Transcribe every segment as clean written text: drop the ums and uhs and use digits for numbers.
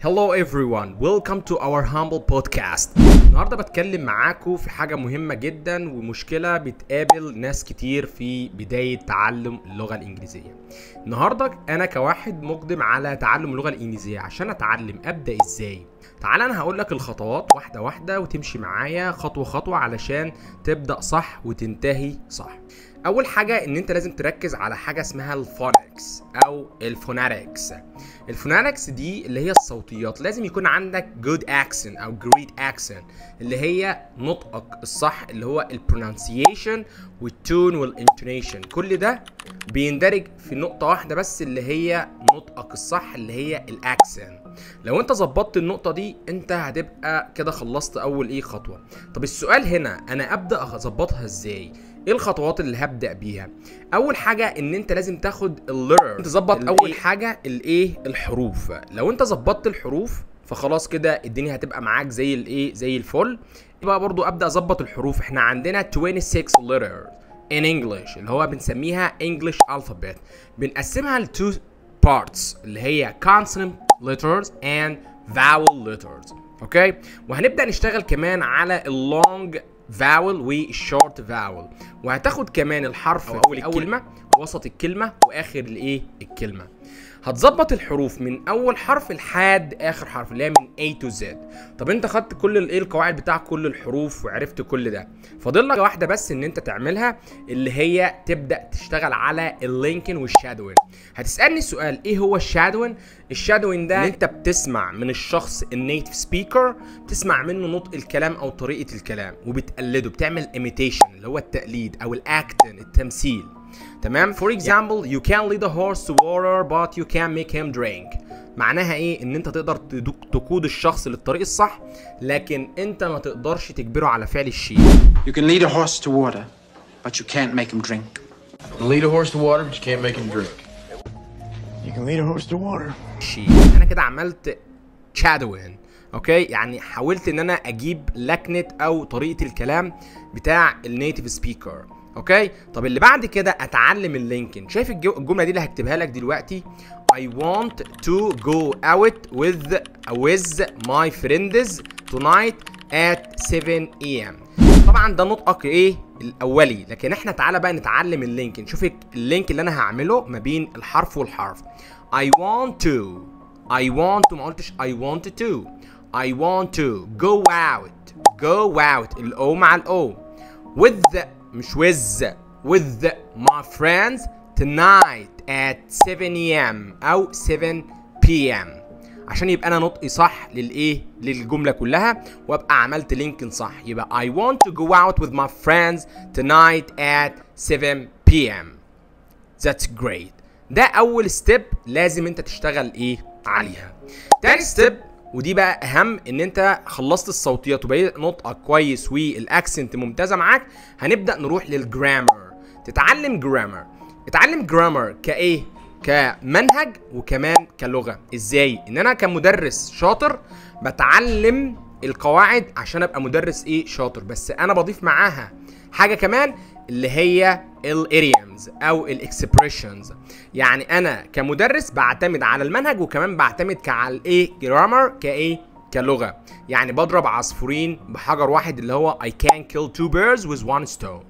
Hello everyone, welcome to our humble podcast. النهارده بتكلم معاكم في حاجة مهمة جدا ومشكلة بتقابل ناس كتير في بداية تعلم اللغة الإنجليزية. النهارده أنا كواحد مقدم على تعلم اللغة الإنجليزية، عشان أتعلم أبدأ إزاي؟ تعال أنا هقول لك الخطوات واحدة واحدة وتمشي معايا خطوة خطوة علشان تبدأ صح وتنتهي صح. اول حاجه ان انت لازم تركز على حاجه اسمها الفونكس او الفوناتكس. الفوناتكس دي اللي هي الصوتيات، لازم يكون عندك good accent او great accent اللي هي نطقك الصح، اللي هو البرونانسيشن والتون والانتونيشن. كل ده بيندرج في نقطه واحده بس اللي هي نطقك الصح اللي هي الاكسنت. لو انت ظبطت النقطه دي انت هتبقى كده خلصت اول خطوه. طب السؤال هنا، انا ابدا اظبطها ازاي؟ ايه الخطوات اللي هبدا بيها؟ اول حاجه ان انت لازم تاخد اللير، تظبط اول حاجه الحروف. لو انت ظبطت الحروف فخلاص كده الدنيا هتبقى معاك زي الفل. يبقى برضو ابدا اظبط الحروف. احنا عندنا 26 letters in English اللي هو بنسميها English alphabet، بنقسمها ل 2 parts اللي هي consonant letters and vowel letters. اوكي، وهنبدا نشتغل كمان على اللونج فاول والشورت فاول، وهتاخد كمان الحرف اول الكلمه ووسط الكلمه واخر الكلمه. هتظبط الحروف من اول حرف لحد اخر حرف اللي هي من A to Z. طب انت خدت كل القواعد بتاع كل الحروف وعرفت كل ده، فاضل لك واحده بس ان انت تعملها اللي هي تبدا تشتغل على اللينكن والشادوين. هتسالني سؤال، ايه هو الشادوين؟ الشادوين ده انت بتسمع من الشخص النيتيف سبيكر، تسمع منه نطق الكلام او طريقه الكلام وبتقلده، بتعمل imitation اللي هو التقليد او الاكتن التمثيل. تمام؟ For example, you can lead a horse to water but you can't make him drink. معناها ايه؟ ان انت تقدر تقود الشخص للطريق الصح لكن انت ما تقدرش تجبره على فعل الشيء. You can lead a horse to water but you can't make him drink. You can lead a horse to water but you can't make him drink. You can lead a horse to water. انا كده عملت shadowing. اوكي، يعني حاولت ان انا اجيب لكنة او طريقة الكلام بتاع النيتيف سبيكر. اوكي، طب اللي بعد كده اتعلم اللينكن. شايف الجمله دي اللي هكتبها لك دلوقتي؟ I want to go out with my friends tonight at 7 AM. طبعا ده نطقك الاولي، لكن احنا تعالى بقى نتعلم اللينكن. شوف اللينك اللي انا هعمله ما بين الحرف والحرف. I want to ما قلتش I wanted to. I want to go out الاو مع الاو with مش with my friends tonight at 7 AM أو 7 PM عشان يبقى أنا نطقي صح للجملة كلها وأبقى عملت لينكن صح. يبقى I want to go out with my friends tonight at 7 PM. That's great. ده أول ستيب لازم أنت تشتغل عليها. تاني ستيب، ودي بقى اهم، ان انت خلصت الصوتيات وبقيت نطقك كويس والاكسنت ممتازه معاك، هنبدا نروح للجرامر. تتعلم جرامر. اتعلم جرامر كمنهج وكمان كلغه. ازاي؟ ان انا كمدرس شاطر بتعلم القواعد عشان ابقى مدرس شاطر، بس انا بضيف معاها حاجه كمان اللي هي الاريومز او الاكسبريشنز. يعني انا كمدرس بعتمد على المنهج وكمان بعتمد على جرامر كلغه. يعني بضرب عصفورين بحجر واحد اللي هو I can kill 2 birds with 1 stone.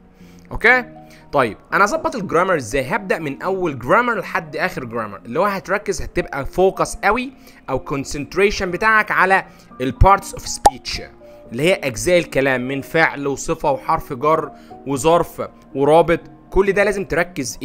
اوكي؟ طيب انا اظبط الجرامر ازاي؟ هبدا من اول جرامر لحد اخر جرامر، اللي هو هتبقى فوكس قوي او كونسنتريشن بتاعك على البارتس اوف سبيتش اللي هي اجزاء الكلام، من فعل وصفه وحرف جر وظرف ورابط. كل ده لازم تركز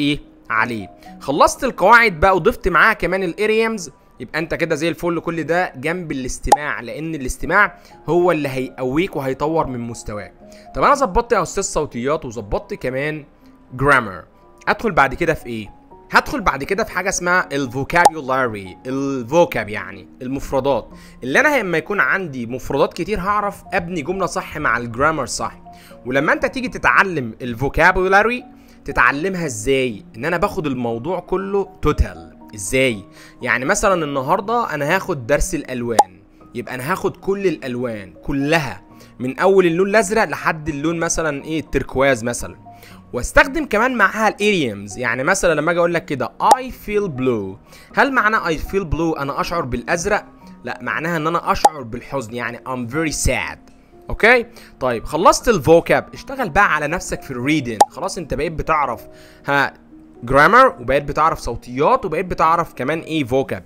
عليه. خلصت القواعد بقى وضفت معاها كمان الاريومز، يبقى انت كده زي الفل. كل ده جنب الاستماع، لان الاستماع هو اللي هيقويك وهيطور من مستواك. طب انا ظبطت يا استاذ صوتيات وظبطت كمان جرامر، ادخل بعد كده في هدخل بعد كده في حاجه اسمها الفوكابيولاري. الفوكاب يعني المفردات، اللي انا لما يكون عندي مفردات كتير هعرف ابني جمله صح مع الجرامر صح. ولما انت تيجي تتعلم الفوكابيولاري تتعلمها ازاي؟ ان انا باخد الموضوع كله توتال. ازاي؟ يعني مثلا النهارده انا هاخد درس الالوان، يبقى انا هاخد كل الالوان كلها من اول اللون الازرق لحد اللون مثلا التركواز مثلا، واستخدم كمان معاها الايديومز. يعني مثلا لما اجي اقول لك كده I feel blue، هل معناه I feel blue انا اشعر بالازرق؟ لا، معناها ان انا اشعر بالحزن، يعني I'm very sad. اوكي، طيب خلصت الفوكاب، اشتغل بقى على نفسك في الريدنج. خلاص انت بقيت بتعرف جرامر، وبقيت بتعرف صوتيات، وبقيت بتعرف كمان ايه فوكاب.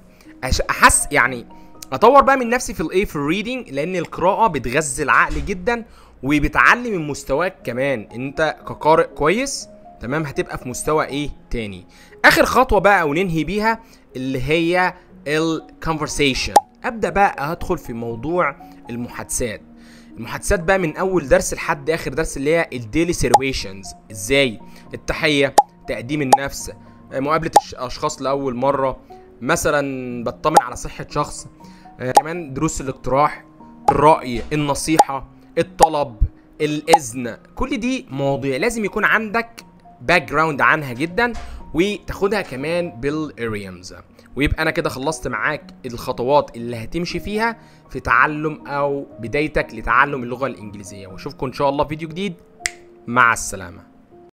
احس يعني اطور بقى من نفسي في الايه في الريدنج، لان القراءه بتغذي العقل جدا وبتعلي من مستواك كمان. انت كقارئ كويس تمام هتبقى في مستوى ايه تاني. اخر خطوه بقى وننهي بيها اللي هي الكونفرسيشن. ابدا بقى هدخل في موضوع المحادثات. المحادثات بقى من اول درس لحد اخر درس، اللي هي الديلي سيتويشنز. ازاي؟ التحيه، تقديم النفس، مقابله اشخاص لاول مره، مثلا بطمن على صحه شخص، كمان دروس الاقتراح، الراي، النصيحه، الطلب، الاذن. كل دي مواضيع لازم يكون عندك باك جراوند عنها جدا، وتاخدها كمان بالاريمز. ويبقى انا كده خلصت معاك الخطوات اللي هتمشي فيها في تعلم او بدايتك لتعلم اللغه الانجليزيه. واشوفكم ان شاء الله في فيديو جديد. مع السلامه.